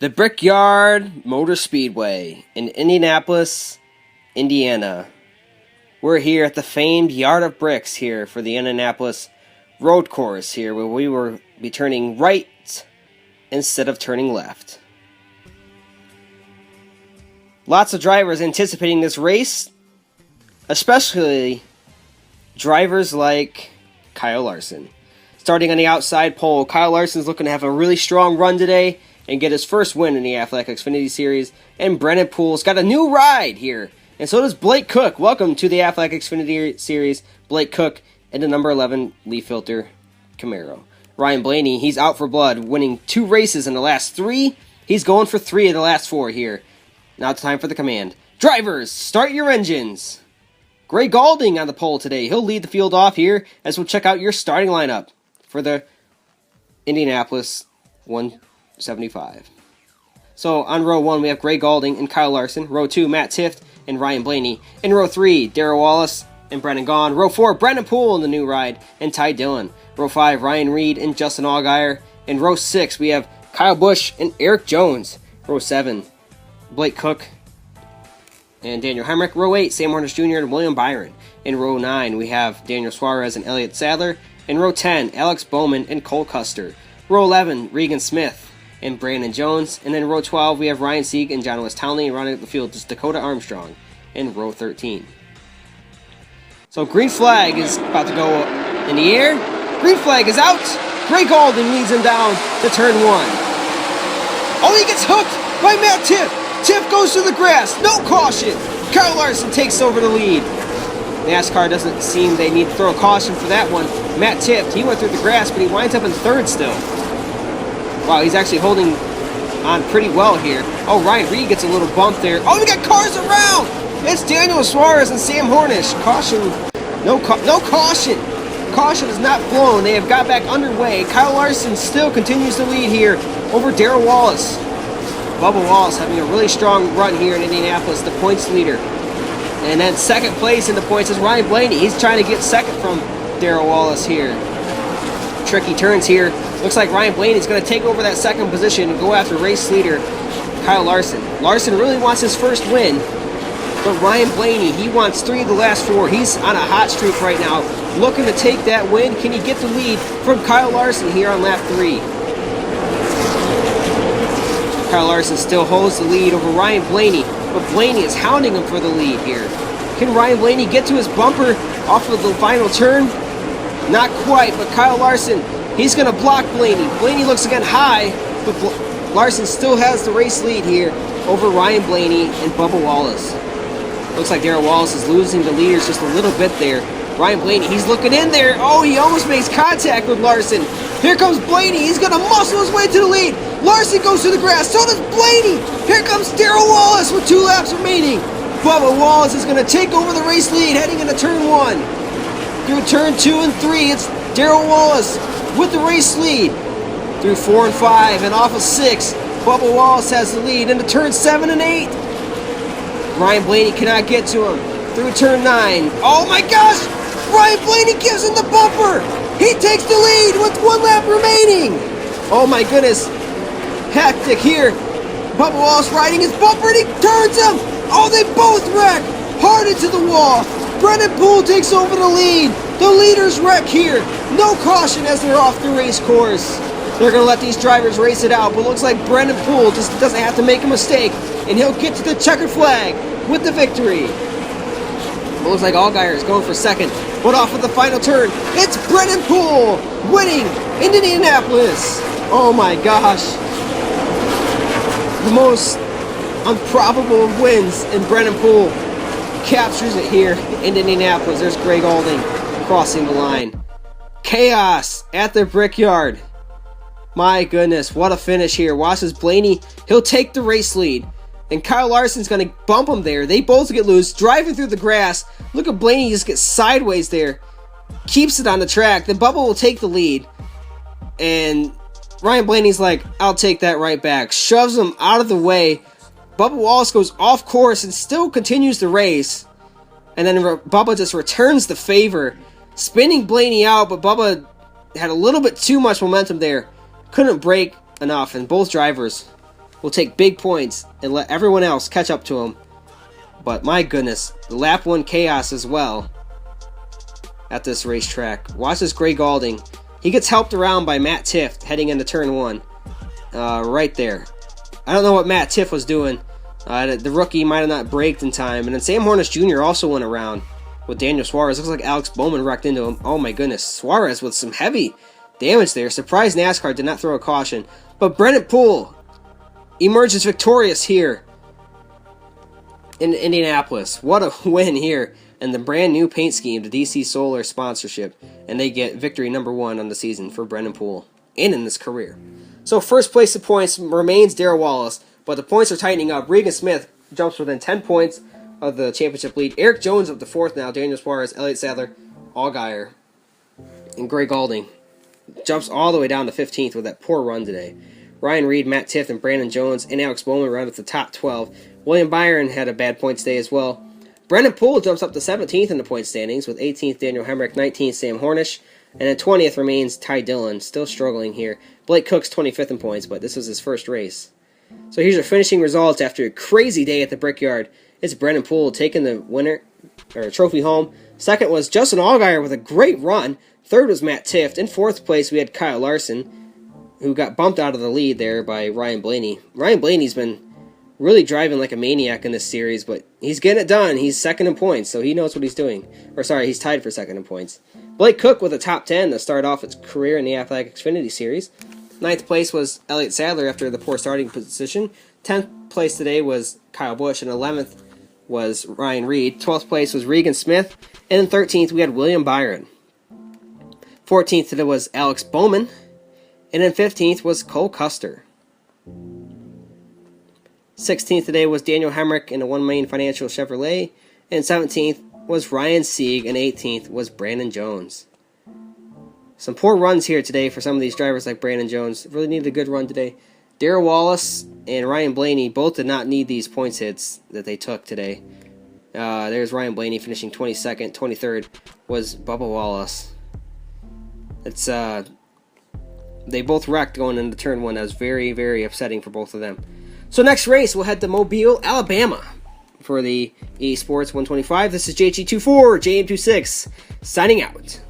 The Brickyard Motor Speedway in Indianapolis, Indiana. We're here at the famed Yard of Bricks here for the Indianapolis road course here, where we will be turning right instead of turning left. Lots of drivers anticipating this race, especially drivers like Kyle Larson. Starting on the outside pole, Kyle Larson's looking to have a really strong run today and get his first win in the Aflac Xfinity Series. And Brennan Poole's got a new ride here. And so does Blake Cook. Welcome to the Aflac Xfinity Series. Blake Cook in the number 11 leaf filter Camaro. Ryan Blaney, he's out for blood, winning 2 races in the last 3. He's going for 3 of the last 4 here. Now it's time for the command. Drivers, start your engines. Gray Galding on the pole today. He'll lead the field off here as we'll check out your starting lineup for the Indianapolis 175. So on row 1 we have Gray Galding and Kyle Larson. Row 2, Matt Tifft and Ryan Blaney. In row 3, Darrell Wallace and Brennan Gaughan. Row 4, Brendan Poole in the new ride and Ty Dillon. Row 5, Ryan Reed and Justin Allgaier. In row 6 we have Kyle Busch and Eric Jones. Row 7, Blake Cook and Daniel Hemrick. Row 8, Sam Hornish Jr. and William Byron. In row 9 we have Daniel Suarez and Elliott Sadler. In row 10, Alex Bowman and Cole Custer. Row 11, Regan Smith and Brandon Jones. And in row 12, we have Ryan Sieg and John West Townley. And rounding up the field is Dakota Armstrong in row 13. So green flag is about to go in the air. Green flag is out. Gray Galding leads him down to turn 1. Oh, he gets hooked by Matt Tifft. Tifft goes through the grass. No caution. Kyle Larson takes over the lead. NASCAR doesn't seem they need to throw a caution for that one. Matt Tifft, he went through the grass, but he winds up in 3rd still. Wow, he's actually holding on pretty well here. Oh, Ryan Reed gets a little bump there. Oh, we got cars around! It's Daniel Suarez and Sam Hornish. Caution. No caution. Caution is not blown. They have got back underway. Kyle Larson still continues to lead here over Darrell Wallace. Bubba Wallace having a really strong run here in Indianapolis, the points leader. And then second place in the points is Ryan Blaney. He's trying to get second from Darrell Wallace here. Tricky turns here. Looks like Ryan Blaney's going to take over that second position and go after race leader Kyle Larson. Larson really wants his first win, but Ryan Blaney, he wants 3 of the last 4. He's on a hot streak right now, looking to take that win. Can he get the lead from Kyle Larson here on lap 3? Kyle Larson still holds the lead over Ryan Blaney, but Blaney is hounding him for the lead here. Can Ryan Blaney get to his bumper off of the final turn? Not quite, but Kyle Larson, he's going to block Blaney. Blaney looks again high, but Larson still has the race lead here over Ryan Blaney and Bubba Wallace. Looks like Darrell Wallace is losing the leaders just a little bit there. Ryan Blaney, he's looking in there. Oh, he almost makes contact with Larson. Here comes Blaney. He's going to muscle his way to the lead. Larson goes to the grass. So does Blaney. Here comes Darrell Wallace with 2 laps remaining. Bubba Wallace is going to take over the race lead heading into turn 1. Through turn 2 and 3, it's Darrell Wallace with the race lead. Through 4 and 5 and off of 6, Bubba Wallace has the lead into turn 7 and 8. Ryan Blaney cannot get to him. Through turn 9. Oh my gosh! Ryan Blaney gives him the bumper! He takes the lead with 1 lap remaining! Oh my goodness. Hectic here. Bubba Wallace riding his bumper and he turns him! Oh, they both wreck! Hard into the wall. Brennan Poole takes over the lead. The leaders wreck here. No caution as they're off the race course. They're going to let these drivers race it out, but looks like Brennan Poole just doesn't have to make a mistake, and he'll get to the checkered flag with the victory. It looks like Allgaier is going for second, but off of the final turn, it's Brennan Poole winning in Indianapolis. Oh my gosh. The most improbable of wins, and Brennan Poole captures it here in Indianapolis. There's Gray Galding crossing the line. Chaos at the Brickyard. My goodness, what a finish here. Watch as Blaney, he'll take the race lead. And Kyle Larson's going to bump him there. They both get loose, driving through the grass. Look at Blaney just get sideways there. Keeps it on the track. Then Bubba will take the lead. And Ryan Blaney's like, I'll take that right back. Shoves him out of the way. Bubba Wallace goes off course and still continues the race. And then Bubba just returns the favor, spinning Blaney out, but Bubba had a little bit too much momentum there. Couldn't brake enough, and both drivers will take big points and let everyone else catch up to him. But my goodness, the lap 1 chaos as well at this racetrack. Watch this Gray Gaulding. He gets helped around by Matt Tifft heading into turn 1. Right there. I don't know what Matt Tifft was doing. The rookie might have not braked in time. And then Sam Hornish Jr. also went around with Daniel Suarez. Looks like Alex Bowman wrecked into him. Oh my goodness. Suarez with some heavy damage there. Surprised NASCAR did not throw a caution. But Brennan Poole emerges victorious here in Indianapolis. What a win here. And the brand new paint scheme, the DC Solar sponsorship. And they get victory number 1 on the season for Brennan Poole and in his career. So first place of points remains Darrell Wallace, but the points are tightening up. Regan Smith jumps within 10 points of the championship lead. Eric Jones up to 4th now. Daniel Suarez, Elliott Sadler, Allgaier, and Gray Gaulding jumps all the way down to 15th with that poor run today. Ryan Reed, Matt Tifft, and Brandon Jones and Alex Bowman round up the top 12. William Byron had a bad point day as well. Brennan Poole jumps up to 17th in the point standings with 18th Daniel Hemrick, 19th Sam Hornish, and then 20th remains Ty Dillon, still struggling here. Blake Cook's 25th in points, but this was his first race. So here's your finishing results after a crazy day at the Brickyard. It's Brennan Poole taking the winner or trophy home. Second was Justin Allgaier with a great run. Third was Matt Tifft. In 4th place we had Kyle Larson, who got bumped out of the lead there by Ryan Blaney. Ryan Blaney's been really driving like a maniac in this series, but he's getting it done. He's second in points, so he knows what he's doing. He's tied for second in points. Blake Cook with a top 10 to start off his career in the Aflac Xfinity Series. 9th place was Elliott Sadler after the poor starting position. 10th place today was Kyle Busch, and 11th was Ryan Reed. 12th place was Regan Smith, and in 13th we had William Byron. 14th today was Alex Bowman, and in 15th was Cole Custer. 16th today was Daniel Hemrick in a One Main Financial Chevrolet, and 17th was Ryan Sieg, and 18th was Brandon Jones. Some poor runs here today for some of these drivers like Brandon Jones. Really needed a good run today. Darrell Wallace and Ryan Blaney both did not need these points hits that they took today. There's Ryan Blaney finishing 22nd. 23rd was Bubba Wallace. They both wrecked going into turn 1. That was very, very upsetting for both of them. So next race, we'll head to Mobile, Alabama for the EA Sports 125. This is JG24, JM26, signing out.